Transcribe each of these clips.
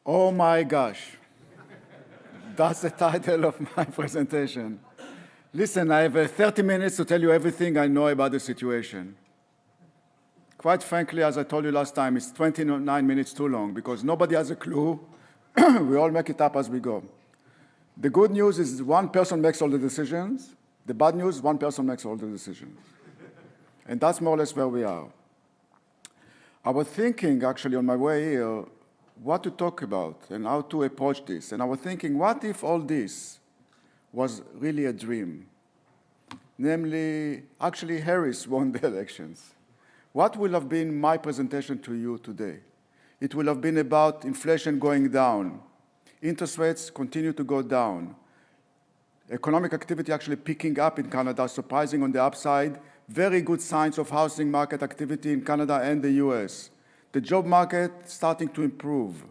Oh my gosh. That's the title of my presentation. Listen, I have 30 minutes to tell you everything I know about the situation. Quite frankly, as I told you last time, it's 29 minutes too long because nobody has a clue. We all make it up as we go. The good news is one person makes all the decisions. The bad news, one person makes all the decisions. And that's more or less where we are. I was thinking, actually, on my way here, what to talk about and how to approach this. And I was thinking, what if all this was really a dream? Namely, actually, Harris won the elections. What will have been my presentation to you today? It will have been about inflation going down. Interest rates continue to go down. Economic activity actually picking up in Canada, surprising on the upside. Very good signs of housing market activity in Canada and the US. The job market starting to improve.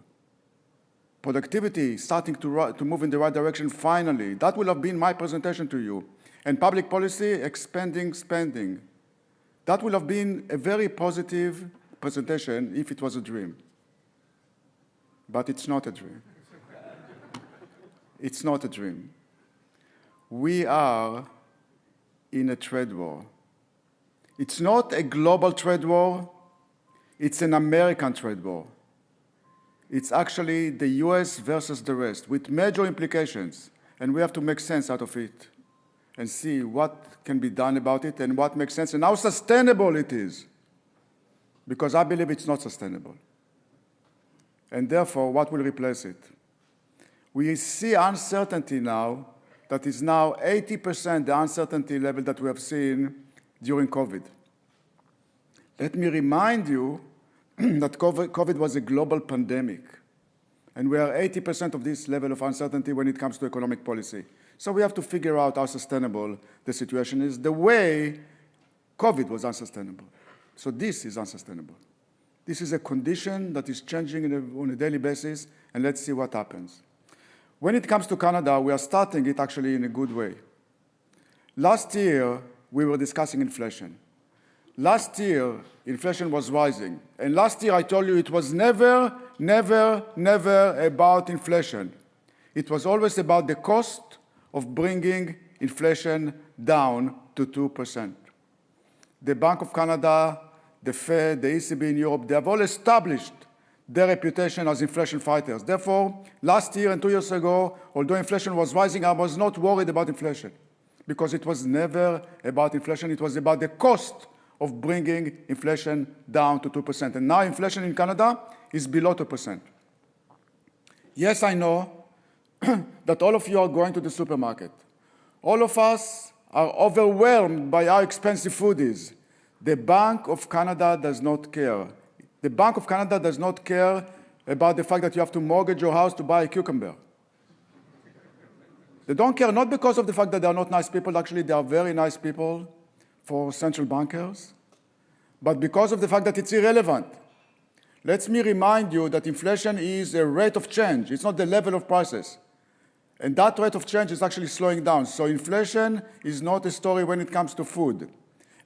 Productivity starting to move in the right direction finally. That will have been my presentation to you. And public policy expanding spending. That will have been a very positive presentation if it was a dream. But it's not a dream. It's not a dream. We are in a trade war. It's not a global trade war. It's an American trade war. It's actually the US versus the rest, with major implications, and we have to make sense out of it and see what can be done about it and what makes sense and how sustainable it is, because I believe it's not sustainable. And therefore, what will replace it? We see uncertainty now that is now 80% the uncertainty level that we have seen during COVID. Let me remind you that COVID was a global pandemic, and we are 80% of this level of uncertainty when it comes to economic policy. So we have to figure out how sustainable the situation is, the way COVID was unsustainable. So this is unsustainable. This is a condition that is changing on a daily basis, and let's see what happens. When it comes to Canada, we are starting it actually in a good way. Last year, we were discussing inflation. Last year, inflation was rising. And last year, I told you it was never, never, never about inflation. It was always about the cost of bringing inflation down to 2%. The Bank of Canada, the Fed, the ECB in Europe, they have all established their reputation as inflation fighters. Therefore, last year and 2 years ago, although inflation was rising, I was not worried about inflation because it was never about inflation. It was about the cost of bringing inflation down to 2%. And now inflation in Canada is below 2%. Yes, I know that all of you are going to the supermarket. All of us are overwhelmed by how expensive food is. The Bank of Canada does not care. The Bank of Canada does not care about the fact that you have to mortgage your house to buy a cucumber. They don't care not because of the fact that they are not nice people. Actually, they are very nice people for central bankers, but because of the fact that it's irrelevant. Let me remind you that inflation is a rate of change. It's not the level of prices. And that rate of change is actually slowing down. So inflation is not a story when it comes to food.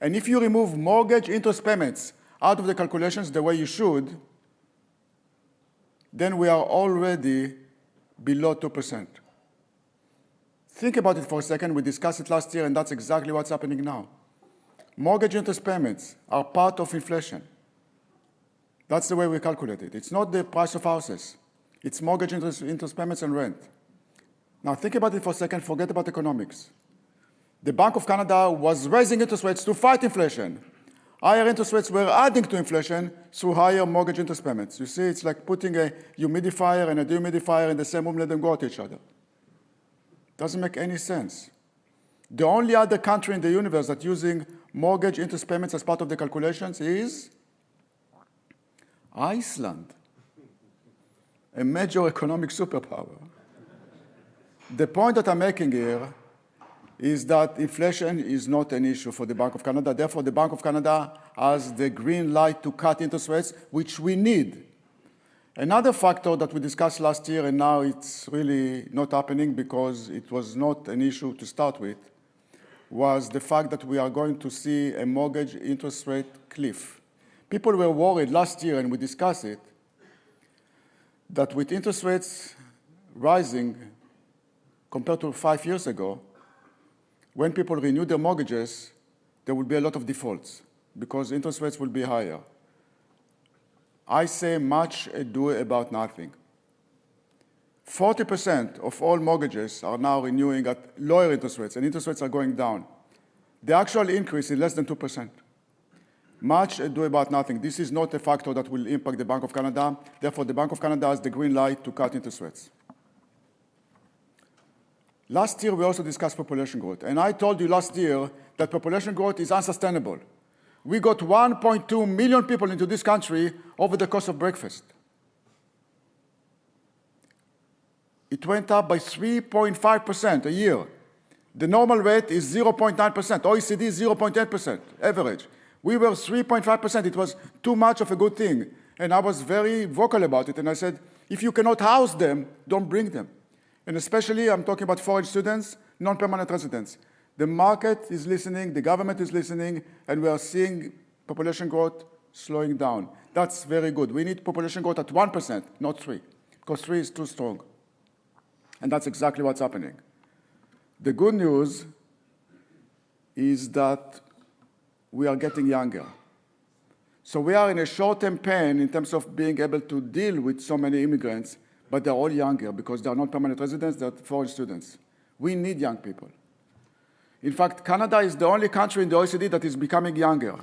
And if you remove mortgage interest payments out of the calculations the way you should, then we are already below 2%. Think about it for a second. We discussed it last year, and that's exactly what's happening now. Mortgage interest payments are part of inflation. That's the way we calculate it. It's not the price of houses. It's mortgage interest payments and rent. Now think about it for a second. Forget about economics. The Bank of Canada was raising interest rates to fight inflation. Higher interest rates were adding to inflation through higher mortgage interest payments. You see, it's like putting a humidifier and a dehumidifier in the same room, let them go at each other. Doesn't make any sense. The only other country in the universe that's using mortgage interest payments as part of the calculations is Iceland, a major economic superpower. The point that I'm making here is that inflation is not an issue for the Bank of Canada. Therefore, the Bank of Canada has the green light to cut interest rates, which we need. Another factor that we discussed last year, and now it's really not happening because it was not an issue to start with, was the fact that we are going to see a mortgage interest rate cliff. People were worried last year, and we discussed it, that with interest rates rising compared to 5 years ago, when people renew their mortgages, there will be a lot of defaults because interest rates will be higher. I say much ado about nothing. 40% of all mortgages are now renewing at lower interest rates, and interest rates are going down. The actual increase is less than 2%. Much ado about nothing. This is not a factor that will impact the Bank of Canada. Therefore, the Bank of Canada has the green light to cut interest rates. Last year, we also discussed population growth. And I told you last year that population growth is unsustainable. We got 1.2 million people into this country over the course of breakfast. It went up by 3.5% a year. The normal rate is 0.9%. OECD is 0.8% average. We were 3.5%. It was too much of a good thing. And I was very vocal about it. And I said, if you cannot house them, don't bring them. And especially, I'm talking about foreign students, non-permanent residents. The market is listening, the government is listening, and we are seeing population growth slowing down. That's very good. We need population growth at 1%, not 3%, because 3% is too strong. And that's exactly what's happening. The good news is that we are getting younger. So we are in a short-term pain in terms of being able to deal with so many immigrants, but they're all younger because they're not permanent residents, they're foreign students. We need young people. In fact, Canada is the only country in the OECD that is becoming younger.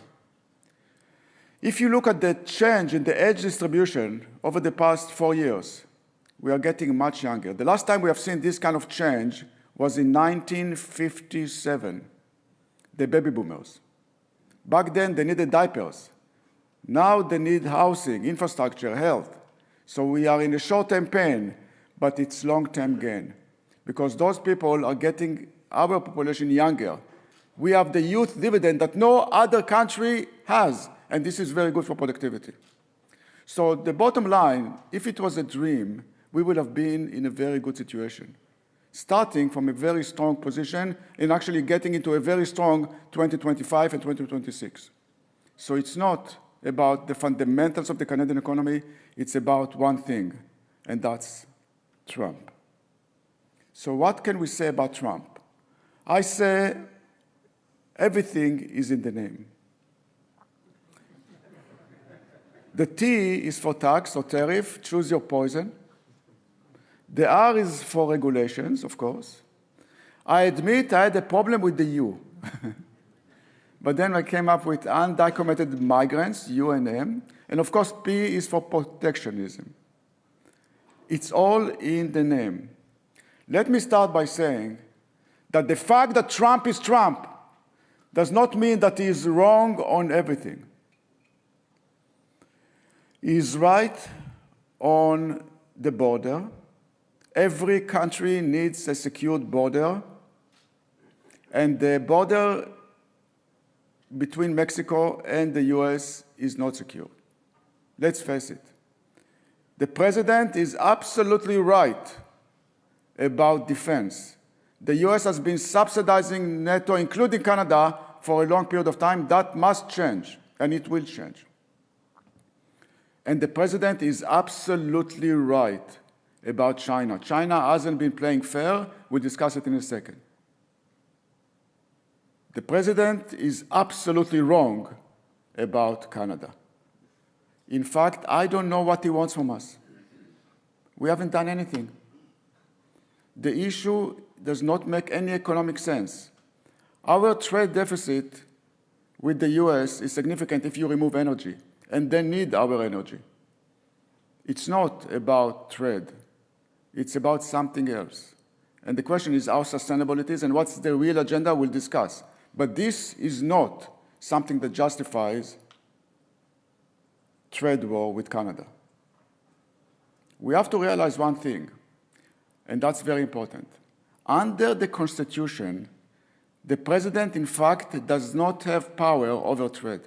If you look at the change in the age distribution over the past 4 years, we are getting much younger. The last time we have seen this kind of change was in 1957, the baby boomers. Back then, they needed diapers. Now they need housing, infrastructure, health. So we are in a short-term pain, but it's long-term gain, because those people are getting our population younger. We have the youth dividend that no other country has, and this is very good for productivity. So the bottom line, if it was a dream, we would have been in a very good situation, starting from a very strong position and actually getting into a very strong 2025 and 2026. So it's not about the fundamentals of the Canadian economy, it's about one thing, and that's Trump. So what can we say about Trump? I say everything is in the name. The T is for tax or tariff, choose your poison. The R is for regulations, of course. I admit I had a problem with the U. But then I came up with undocumented migrants, U and M. And of course, P is for protectionism. It's all in the name. Let me start by saying that the fact that Trump is Trump does not mean that he is wrong on everything. He is right on the border. Every country needs a secured border, and the border between Mexico and the US is not secure. Let's face it. The president is absolutely right about defense. The US has been subsidizing NATO, including Canada, for a long period of time. That must change, and it will change. And the president is absolutely right about China. China hasn't been playing fair. We'll discuss it in a second. The president is absolutely wrong about Canada. In fact, I don't know what he wants from us. We haven't done anything. The issue does not make any economic sense. Our trade deficit with the US is significant if you remove energy, and they need our energy. It's not about trade. It's about something else. And the question is how sustainable it is and what's the real agenda we'll discuss. But this is not something that justifies trade war with Canada. We have to realize one thing, and that's very important. Under the Constitution, the president, in fact, does not have power over trade.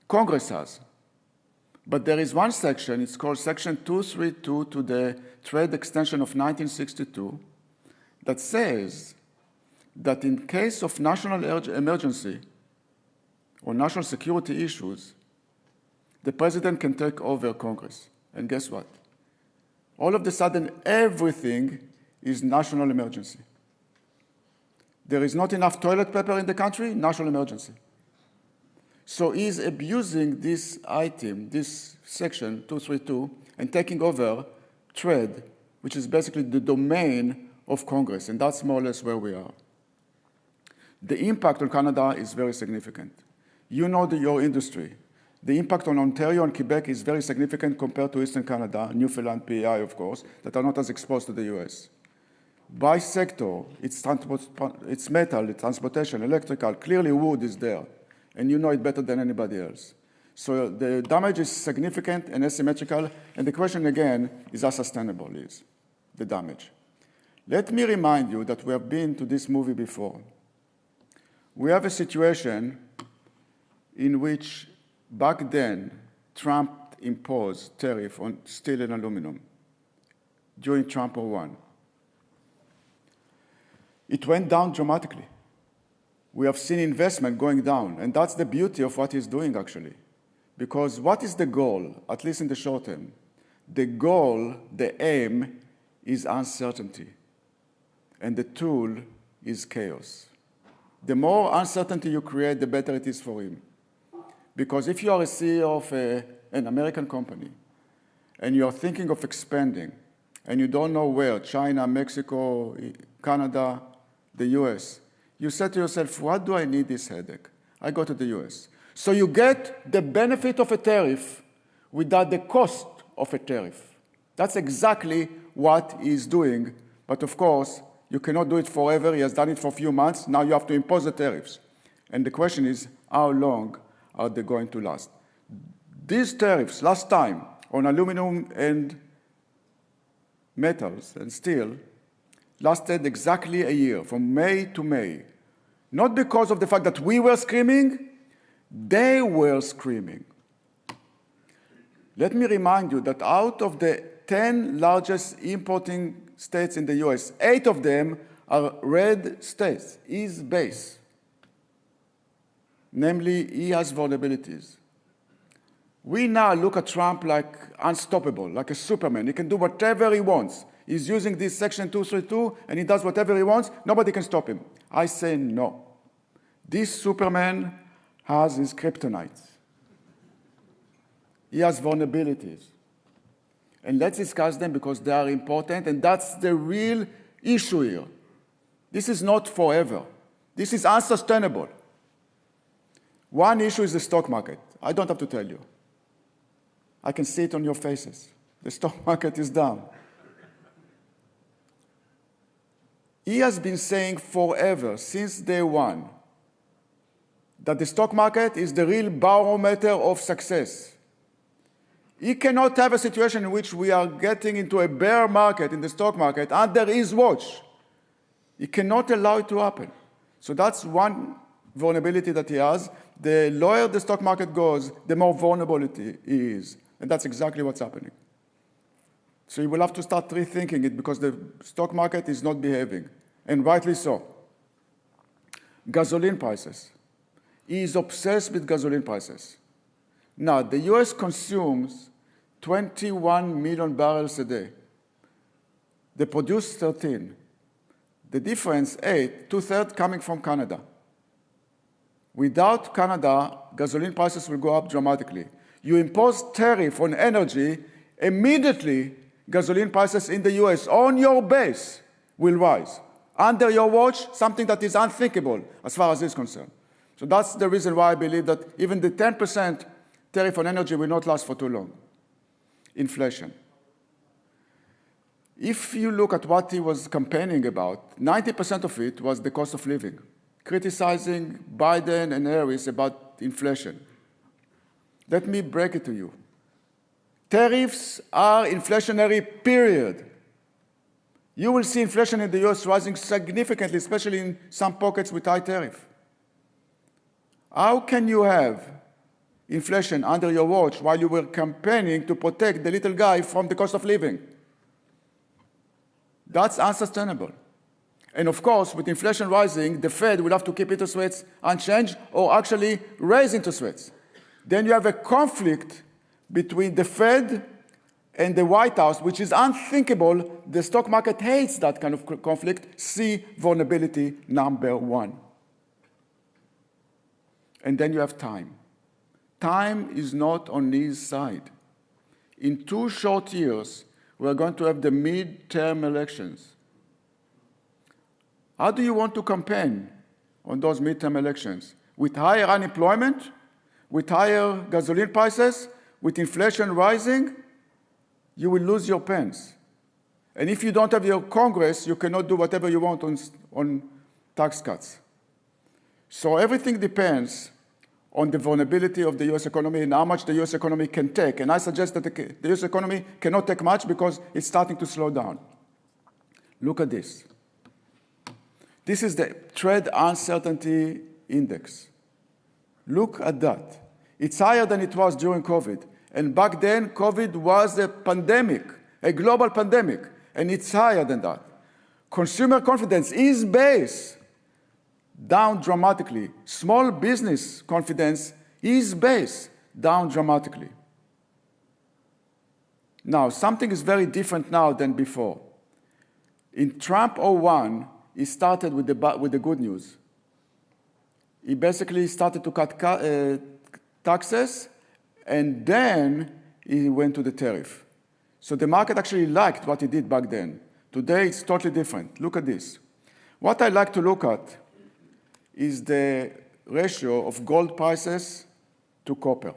Congress has. But there is one section, it's called Section 232 to the Trade Extension of 1962, that says that in case of national emergency or national security issues, the president can take over Congress. And guess what? All of a sudden, everything is national emergency. There is not enough toilet paper in the country, national emergency. So he's abusing this item, this section 232, and taking over trade, which is basically the domain of Congress, and that's more or less where we are. The impact on Canada is very significant. You know your industry. The impact on Ontario and Quebec is very significant compared to Eastern Canada, Newfoundland, PEI, of course, that are not as exposed to the US. By sector, it's metal, it's transportation, electrical, clearly wood is there, and you know it better than anybody else. So the damage is significant and asymmetrical, and the question again is how sustainable is the damage. Let me remind you that we have been to this movie before. We have a situation in which back then Trump imposed tariff on steel and aluminum during Trump 01. It went down dramatically. We have seen investment going down, and that's the beauty of what he's doing, actually. Because what is the goal, at least in the short term? The goal, the aim, is uncertainty, and the tool is chaos. The more uncertainty you create, the better it is for him. Because if you are a CEO of an American company, and you are thinking of expanding, and you don't know where, China, Mexico, Canada, the US, you say to yourself, what do I need this headache? I go to the US. So you get the benefit of a tariff without the cost of a tariff. That's exactly what he's doing. But of course, you cannot do it forever. He has done it for a few months. Now you have to impose the tariffs. And the question is, how long are they going to last? These tariffs, last time, on aluminum and metals and steel, lasted exactly a year, from May to May. Not because of the fact that we were screaming, they were screaming. Let me remind you that out of the 10 largest importing states in the US, 8 of them are red states, his base. Namely, he has vulnerabilities. We now look at Trump like unstoppable, like a Superman. He can do whatever he wants. He's using this Section 232, and he does whatever he wants. Nobody can stop him. I say no. This Superman has his kryptonite. He has vulnerabilities. And let's discuss them because they are important, and that's the real issue here. This is not forever. This is unsustainable. One issue is the stock market. I don't have to tell you. I can see it on your faces. The stock market is down. He has been saying forever, since day one, that the stock market is the real barometer of success. He cannot have a situation in which we are getting into a bear market in the stock market under his watch. He cannot allow it to happen. So that's one vulnerability that he has. The lower the stock market goes, the more vulnerable it is. And that's exactly what's happening. So you will have to start rethinking it because the stock market is not behaving, and rightly so. Gasoline prices. He is obsessed with gasoline prices. Now, the US consumes 21 million barrels a day. They produce 13. The difference, 8, 2/3 coming from Canada. Without Canada, gasoline prices will go up dramatically. You impose tariff on energy, immediately gasoline prices in the US on your base will rise. Under your watch, something that is unthinkable as far as this is concerned. So that's the reason why I believe that even the 10% tariff on energy will not last for too long. Inflation. If you look at what he was campaigning about, 90% of it was the cost of living, criticizing Biden and Harris about inflation. Let me break it to you. Tariffs are inflationary, period. You will see inflation in the US rising significantly, especially in some pockets with high tariff. How can you have inflation under your watch while you were campaigning to protect the little guy from the cost of living? That's unsustainable. And of course, with inflation rising, the Fed will have to keep interest rates unchanged or actually raise interest rates. Then you have a conflict between the Fed and the White House, which is unthinkable. The stock market hates that kind of conflict. See vulnerability number one. And then you have time. Time is not on his side. In 2 short years, we are going to have the midterm elections. How do you want to campaign on those midterm elections? With higher unemployment? With higher gasoline prices? With inflation rising? You will lose your pens. And if you don't have your Congress, you cannot do whatever you want on tax cuts. So everything depends on the vulnerability of the US economy and how much the US economy can take. And I suggest that the US economy cannot take much because it's starting to slow down. Look at this. This is the Trade Uncertainty Index. Look at that. It's higher than it was during COVID. And back then, COVID was a pandemic, a global pandemic, and it's higher than that. Consumer confidence is base, down dramatically. Small business confidence is base, down dramatically. Now, something is very different now than before. In Trump 01, he started with the good news. He basically started to cut taxes, and then he went to the tariff. So the market actually liked what he did back then. Today, it's totally different. Look at this. What I like to look at is the ratio of gold prices to copper.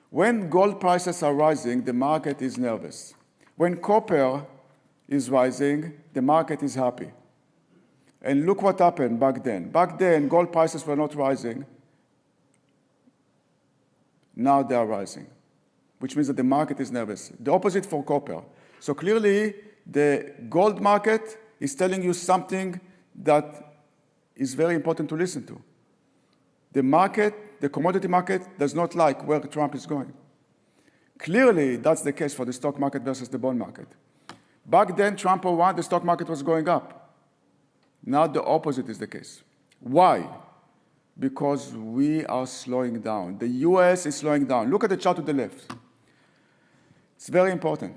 When gold prices are rising, the market is nervous. When copper is rising, the market is happy. And look what happened back then. Back then, gold prices were not rising. Now they are rising, which means that the market is nervous. The opposite for copper. So clearly, the gold market is telling you something that is very important to listen to. The market, the commodity market, does not like where Trump is going. Clearly, that's the case for the stock market versus the bond market. Back then, Trump 01, the stock market was going up. Now the opposite is the case. Why? Because we are slowing down. The US is slowing down. Look at the chart to the left. It's very important.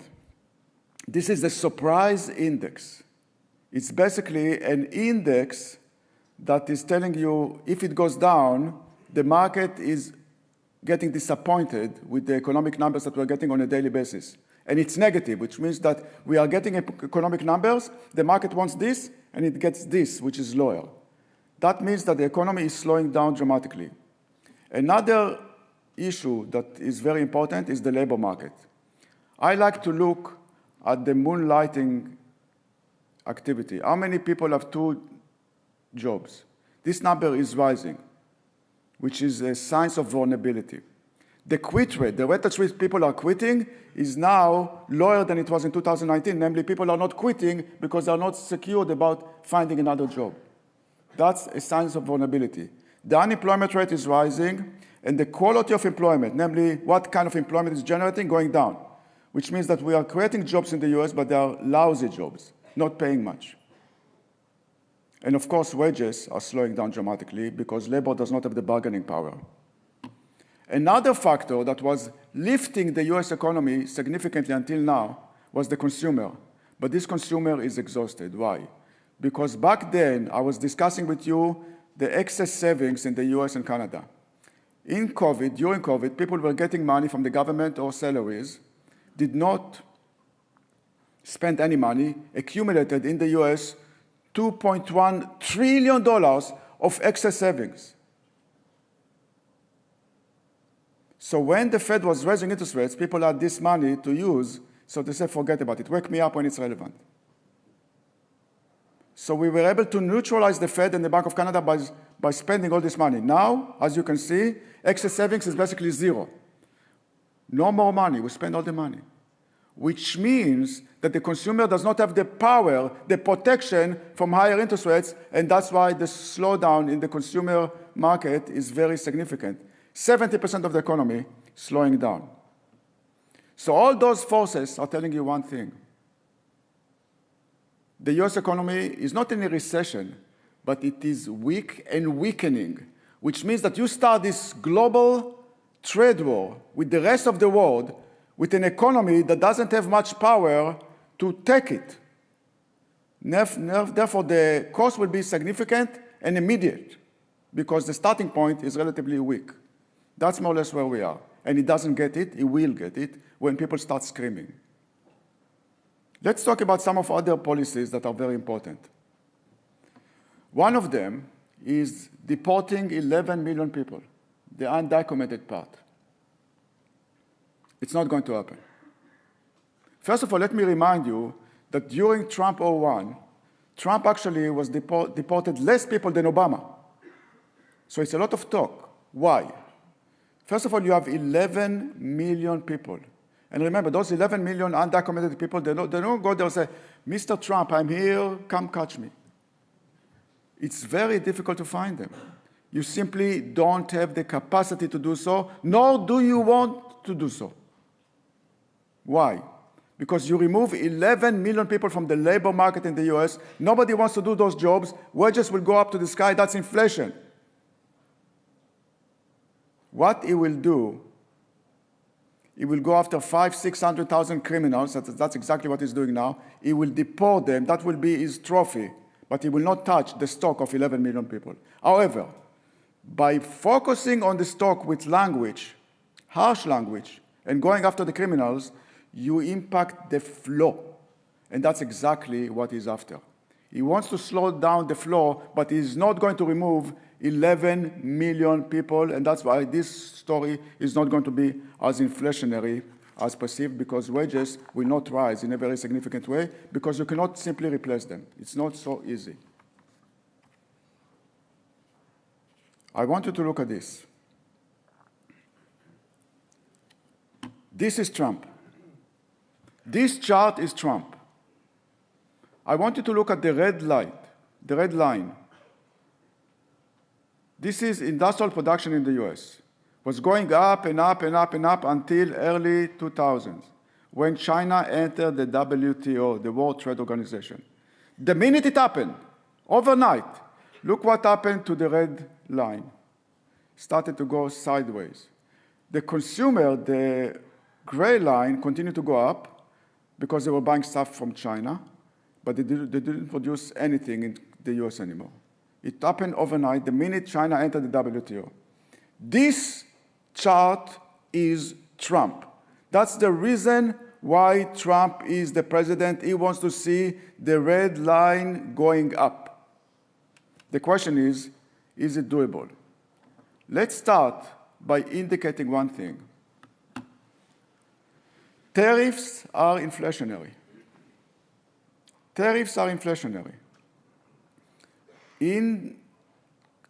This is the surprise index. It's basically an index that is telling you if it goes down, the market is getting disappointed with the economic numbers that we're getting on a daily basis. And it's negative, which means that we are getting economic numbers, the market wants this, and it gets this, which is lower. That means that the economy is slowing down dramatically. Another issue that is very important is the labor market. I like to look at the moonlighting activity. How many people have 2 jobs? This number is rising, which is a sign of vulnerability. The quit rate, the rate at which people are quitting, is now lower than it was in 2019. Namely, people are not quitting because they are not secured about finding another job. That's a sign of vulnerability. The unemployment rate is rising, and the quality of employment, namely what kind of employment is generating, going down, which means that we are creating jobs in the US, but they are lousy jobs, not paying much. And of course, wages are slowing down dramatically because labor does not have the bargaining power. Another factor that was lifting the US economy significantly until now was the consumer. But this consumer is exhausted. Why? Because back then, I was discussing with you the excess savings in the US and Canada. In COVID, during COVID, people were getting money from the government or salaries, did not spend any money, accumulated in the US $2.1 trillion of excess savings. So when the Fed was raising interest rates, people had this money to use, so they said, forget about it, wake me up when it's relevant. So we were able to neutralize the Fed and the Bank of Canada by spending all this money. Now, as you can see, excess savings is basically zero. No more money, we spend all the money. Which means that the consumer does not have the power, the protection from higher interest rates, and that's why the slowdown in the consumer market is very significant. 70% of the economy slowing down. So all those forces are telling you one thing. The US economy is not in a recession, but it is weak and weakening, which means that you start this global trade war with the rest of the world, with an economy that doesn't have much power to take it. Therefore, the cost will be significant and immediate because the starting point is relatively weak. That's more or less where we are. And it doesn't get it, it will get it when people start screaming. Let's talk about some of other policies that are very important. One of them is deporting 11 million people, the undocumented part. It's not going to happen. First of all, let me remind you that during Trump 01, Trump actually was deported less people than Obama. So it's a lot of talk. Why? First of all, you have 11 million people. And remember, those 11 million undocumented people, they don't go there and say, Mr. Trump, I'm here, come catch me. It's very difficult to find them. You simply don't have the capacity to do so, nor do you want to do so. Why? Because you remove 11 million people from the labor market in the US, nobody wants to do those jobs, wages will go up to the sky, that's inflation. What it will do, it will go after 500,000-600,000 criminals, that's exactly what he's doing now. He will deport them, that will be his trophy, but he will not touch the stock of 11 million people. However, by focusing on the stock with language, harsh language, and going after the criminals, you impact the flow. And that's exactly what he's after. He wants to slow down the flow, but he's not going to remove 11 million people, and that's why this story is not going to be as inflationary as perceived, because wages will not rise in a very significant way, because you cannot simply replace them. It's not so easy. I want you to look at this. This is Trump. This chart is Trump. I want you to look at the red light, the red line. This is industrial production in the US. It was going up and up and up and up until early 2000s, when China entered the WTO, the World Trade Organization. The minute it happened, overnight, look what happened to the red line. Started to go sideways. The consumer, the gray line, continued to go up because they were buying stuff from China, but they didn't produce anything in the US anymore. It happened overnight the minute China entered the WTO. This chart is Trump. That's the reason why Trump is the president. He wants to see the red line going up. The question is it doable? Let's start by indicating one thing. Tariffs are inflationary. Tariffs are inflationary. In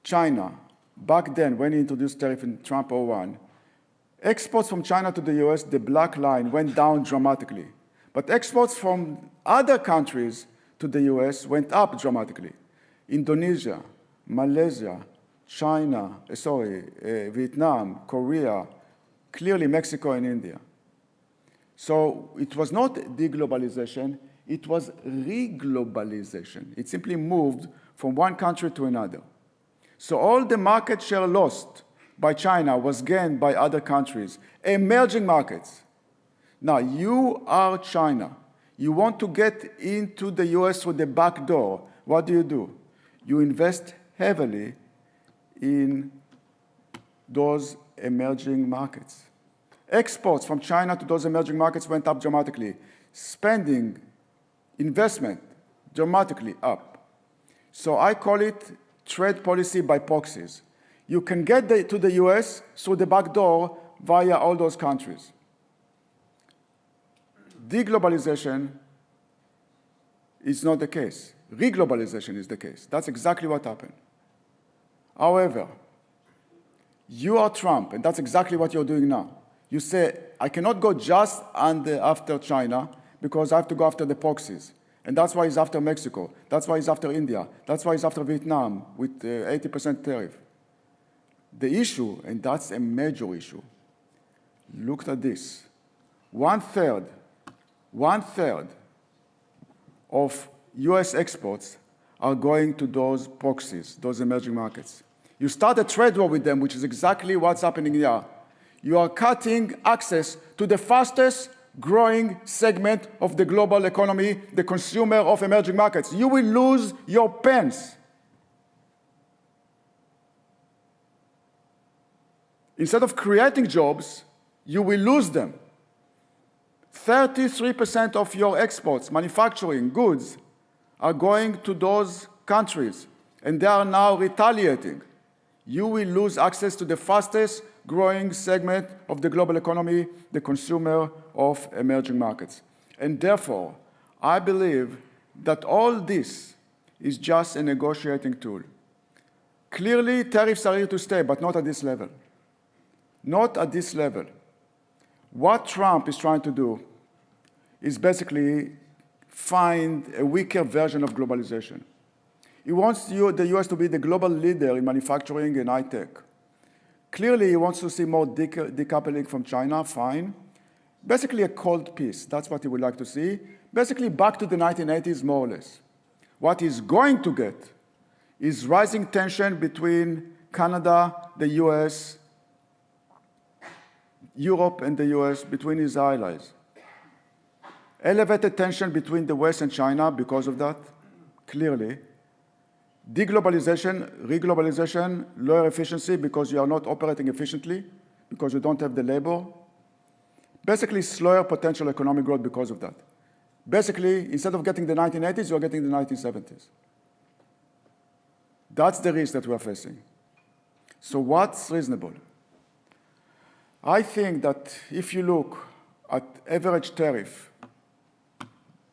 China, back then, when he introduced tariff in Trump 01, exports from China to the US, the black line, went down dramatically. But exports from other countries to the US went up dramatically. Indonesia, Malaysia, China, Vietnam, Korea, clearly Mexico and India. So it was not deglobalization, it was reglobalization. It simply moved from one country to another. So all the market share lost by China was gained by other countries, emerging markets. Now, you are China. You want to get into the US through the back door. What do? You invest heavily in those emerging markets. Exports from China to those emerging markets went up dramatically. Spending, investment, dramatically up. So I call it trade policy by proxies. You can get to the US through the back door via all those countries. Deglobalization is not the case. Reglobalization is the case. That's exactly what happened. However, you are Trump, and that's exactly what you're doing now. You say, I cannot go just after China because I have to go after the proxies. And that's why he's after Mexico. That's why he's after India. That's why he's after Vietnam with 80% tariff. The issue, and that's a major issue, look at this. One third of US exports are going to those proxies, those emerging markets. You start a trade war with them, which is exactly what's happening here. You are cutting access to the fastest growing segment of the global economy, the consumer of emerging markets. You will lose your pens. Instead of creating jobs, you will lose them. 33% of your exports, manufacturing, goods, are going to those countries, and they are now retaliating. You will lose access to the fastest growing segment of the global economy, the consumer of emerging markets. And therefore, I believe that all this is just a negotiating tool. Clearly, tariffs are here to stay, but not at this level. Not at this level. What Trump is trying to do is basically find a weaker version of globalization. He wants the US to be the global leader in manufacturing and high tech. Clearly, he wants to see more decoupling from China, fine. Basically a cold peace, that's what he would like to see. Basically back to the 1980s, more or less. What he's going to get is rising tension between Canada, the US, Europe and the US, between his allies. Elevated tension between the West and China because of that, clearly. Deglobalization, reglobalization, lower efficiency because you are not operating efficiently, because you don't have the labor. Basically, slower potential economic growth because of that. Basically, instead of getting the 1980s, you're getting the 1970s. That's the risk that we're facing. So what's reasonable? I think that if you look at average tariff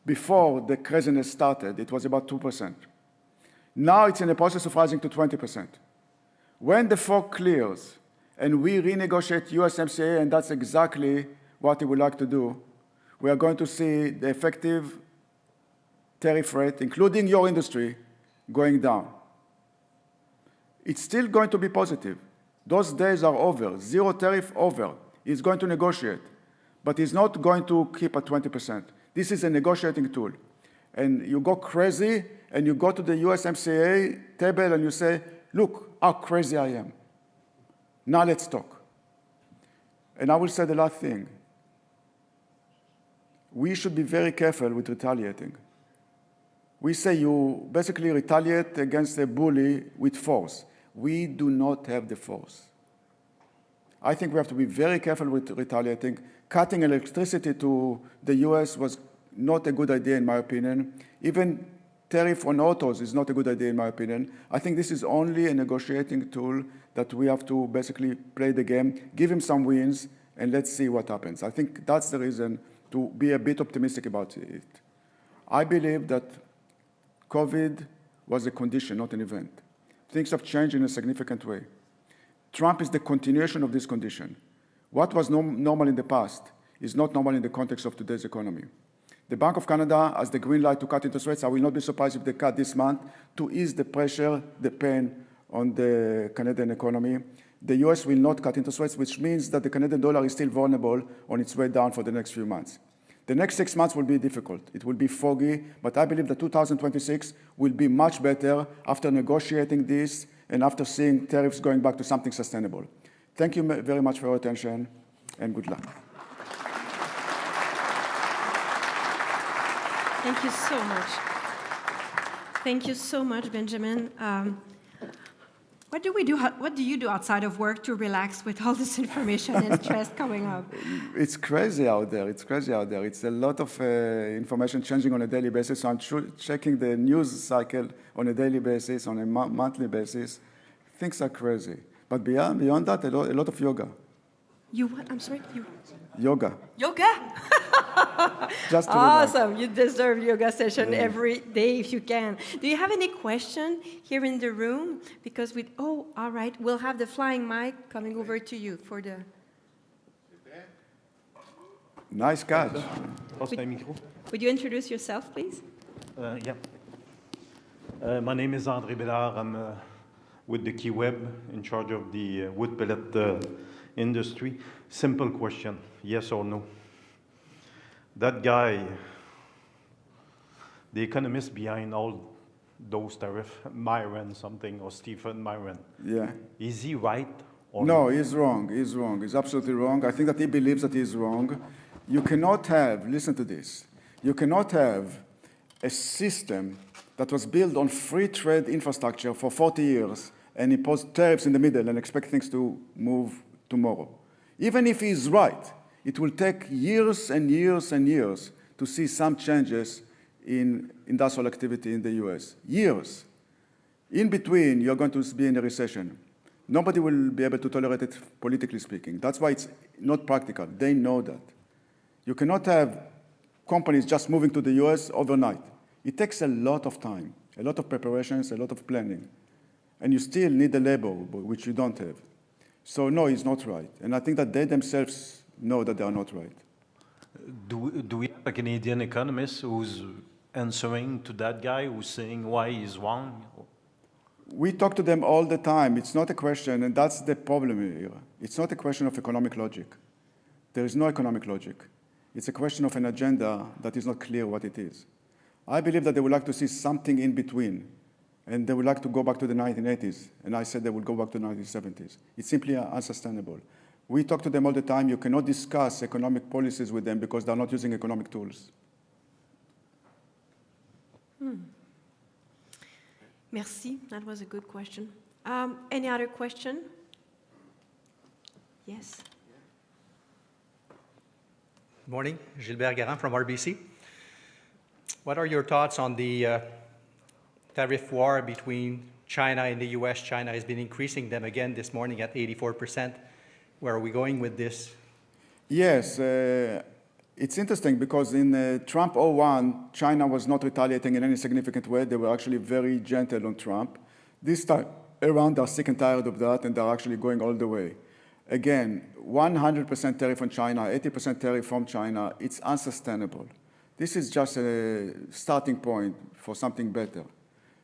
before the craziness started, it was about 2%. Now it's in the process of rising to 20%. When the fog clears and we renegotiate USMCA, and that's exactly what we would like to do, we are going to see the effective tariff rate, including your industry, going down. It's still going to be positive. Those days are over. Zero tariff over. He's going to negotiate, but he's not going to keep at 20%. This is a negotiating tool. And you go crazy, and you go to the USMCA table, and you say, look how crazy I am. Now let's talk. And I will say the last thing. We should be very careful with retaliating. We say you basically retaliate against a bully with force. We do not have the force. I think we have to be very careful with retaliating. Cutting electricity to the US was not a good idea, in my opinion. Even tariff on autos is not a good idea, in my opinion. I think this is only a negotiating tool that we have to basically play the game, give him some wins, and let's see what happens. I think that's the reason to be a bit optimistic about it. I believe that COVID was a condition, not an event. Things have changed in a significant way. Trump is the continuation of this condition. What was normal in the past is not normal in the context of today's economy. The Bank of Canada has the green light to cut interest rates. I will not be surprised if they cut this month to ease the pressure, the pain on the Canadian economy. The US will not cut interest rates, which means that the Canadian dollar is still vulnerable on its way down for the next few months. The next 6 months will be difficult. It will be foggy, but I believe that 2026 will be much better after negotiating this and after seeing tariffs going back to something sustainable. Thank you very much for your attention, and good luck. Thank you so much. Thank you so much, Benjamin. What do you do outside of work to relax with all this information and stress coming up? It's crazy out there. It's crazy out there. It's a lot of information changing on a daily basis. So I'm checking the news cycle on a daily basis, on a monthly basis. Things are crazy. But beyond that, a lot of yoga. You what? I'm sorry? Yoga. Yoga? Just to awesome. You deserve yoga session every day if you can. Do you have any question here in the room? Because all right. We'll have the flying mic coming over to you for the... Nice catch. Would you introduce yourself, please? Yeah. My name is André Bédard. I'm with the Key Web, in charge of the wood pellet industry. Simple question, yes or no? That guy, the economist behind all those tariffs, Myron something, or Stephen Myron, yeah. Is he right Or No, he's wrong. He's wrong. He's absolutely wrong. I think that he believes that he's wrong. You cannot have, listen to this, you cannot have a system that was built on free trade infrastructure for 40 years and impose tariffs in the middle and expect things to move tomorrow. Even if he's right, it will take years and years and years to see some changes in industrial activity in the US. Years. In between, you're going to be in a recession. Nobody will be able to tolerate it, politically speaking. That's why it's not practical. They know that. You cannot have companies just moving to the US overnight. It takes a lot of time, a lot of preparations, a lot of planning. And you still need the labor, which you don't have. So no, it's not right. And I think that they themselves know that they are not right. do we have a Canadian economist who's answering to that guy, who's saying why he's wrong? We talk to them all the time. It's not a question, and that's the problem here. It's not a question of economic logic. There is no economic logic. It's a question of an agenda that is not clear what it is. I believe that they would like to see something in between, and they would like to go back to the 1980s, and I said they would go back to the 1970s. It's simply unsustainable. We talk to them all the time. You cannot discuss economic policies with them because they're not using economic tools. Merci. That was a good question. Any other question? Yes. Good morning. Gilbert Garand from RBC. What are your thoughts on the tariff war between China and the US? China has been increasing them again this morning at 84%. Where are we going with this? Yes, it's interesting because in Trump 01, China was not retaliating in any significant way. They were actually very gentle on Trump. This time around, they're sick and tired of that, and they're actually going all the way. Again, 100% tariff on China, 80% tariff from China, it's unsustainable. This is just a starting point for something better.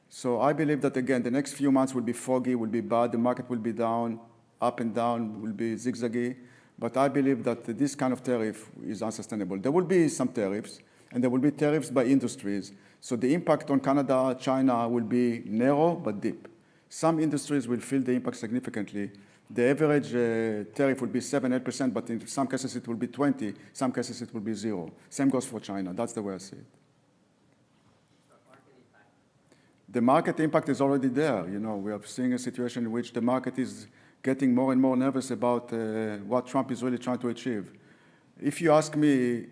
So I believe that, again, the next few months will be foggy, will be bad, the market will be down, up and down, will be zigzaggy. But I believe that this kind of tariff is unsustainable. There will be some tariffs, and there will be tariffs by industries. So the impact on Canada, China will be narrow but deep. Some industries will feel the impact significantly. The average tariff will be 7-8%, but in some cases it will be 20, some cases it will be 0. Same goes for China. That's the way I see it. The market impact is already there. You know, we are seeing a situation in which the market is getting more and more nervous about what Trump is really trying to achieve. If you ask me,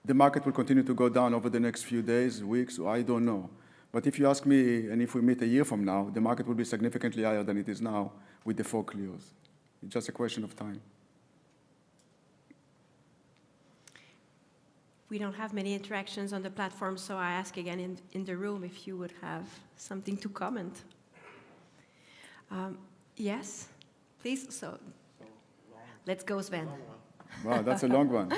the market will continue to go down over the next few days, weeks, I don't know. But if you ask me, and if we meet a year from now, the market will be significantly higher than it is now with the 4 clears. It's just a question of time. We don't have many interactions on the platform, so I ask again in the room if you would have something to comment. Yes, please. So let's go, Sven. Wow, that's a long one.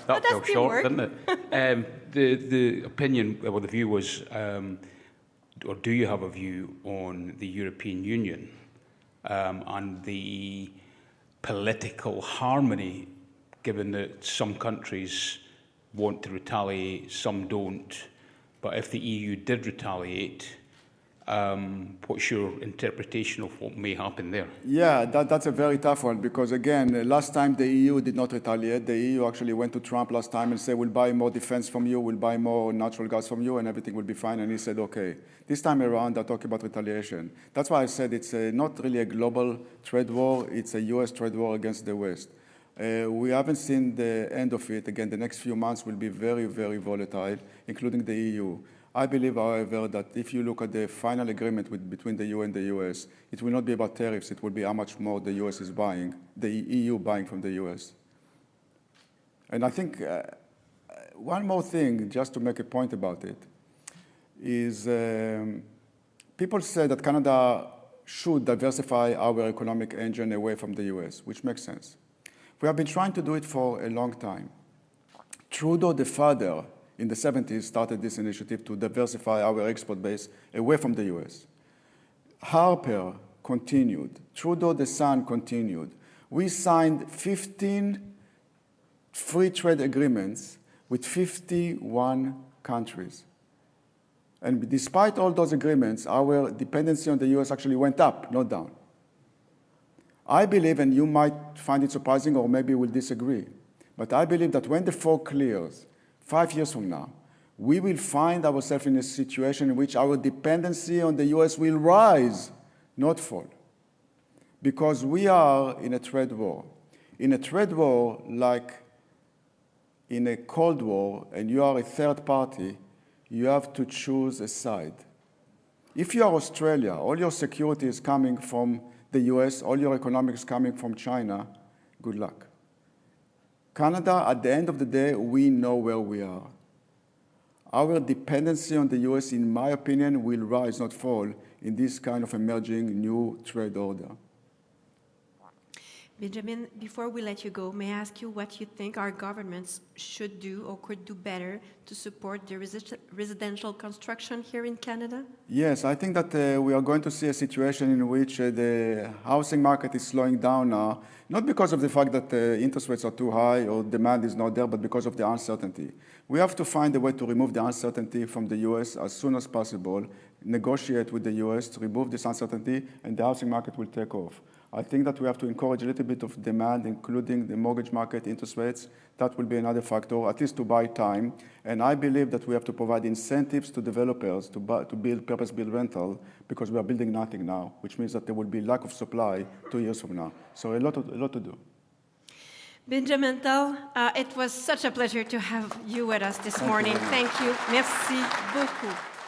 That fell short, didn't it? The opinion, or the view was, or do you have a view on the European Union and the political harmony, given that some countries want to retaliate, some don't, but if the EU did retaliate, what's your interpretation of what may happen there? Yeah, that's a very tough one because, again, last time the EU did not retaliate. The EU actually went to Trump last time and said, we'll buy more defense from you, we'll buy more natural gas from you, and everything will be fine. And he said, okay. This time around, they're talking about retaliation. That's why I said it's not really a global trade war. It's a US trade war against the West. We haven't seen the end of it. Again, the next few months will be very, very volatile, including the EU. I believe, however, that if you look at the final agreement between the EU and the US, it will not be about tariffs. It will be how much more the US is buying, the EU buying from the US. And I think one more thing, just to make a point about it, is people say that Canada should diversify our economic engine away from the US, which makes sense. We have been trying to do it for a long time. Trudeau, the father, in the 70s, started this initiative to diversify our export base away from the US. Harper continued. Trudeau, the son, continued. We signed 15 free trade agreements with 51 countries. And despite all those agreements, our dependency on the US actually went up, not down. I believe, and you might find it surprising or maybe will disagree, but I believe that when the fog clears, 5 years from now, we will find ourselves in a situation in which our dependency on the US will rise, not fall. Because we are in a trade war. In a trade war, like in a Cold War, and you are a third party, you have to choose a side. If you are Australia, all your security is coming from the US, all your economics coming from China, good luck. Canada, at the end of the day, we know where we are. Our dependency on the US, in my opinion, will rise, not fall, in this kind of emerging new trade order. Benjamin, before we let you go, may I ask you what you think our governments should do or could do better to support the residential construction here in Canada? Yes, I think that we are going to see a situation in which the housing market is slowing down now, not because of the fact that interest rates are too high or demand is not there, but because of the uncertainty. We have to find a way to remove the uncertainty from the US as soon as possible, negotiate with the US to remove this uncertainty, and the housing market will take off. I think that we have to encourage a little bit of demand, including the mortgage market interest rates. That will be another factor, at least to buy time. And I believe that we have to provide incentives to developers to build purpose-built rental, because we are building nothing now, which means that there will be lack of supply 2 years from now. So a lot to do. Benjamin Tell, it was such a pleasure to have you with us this morning. Thank you. Merci beaucoup.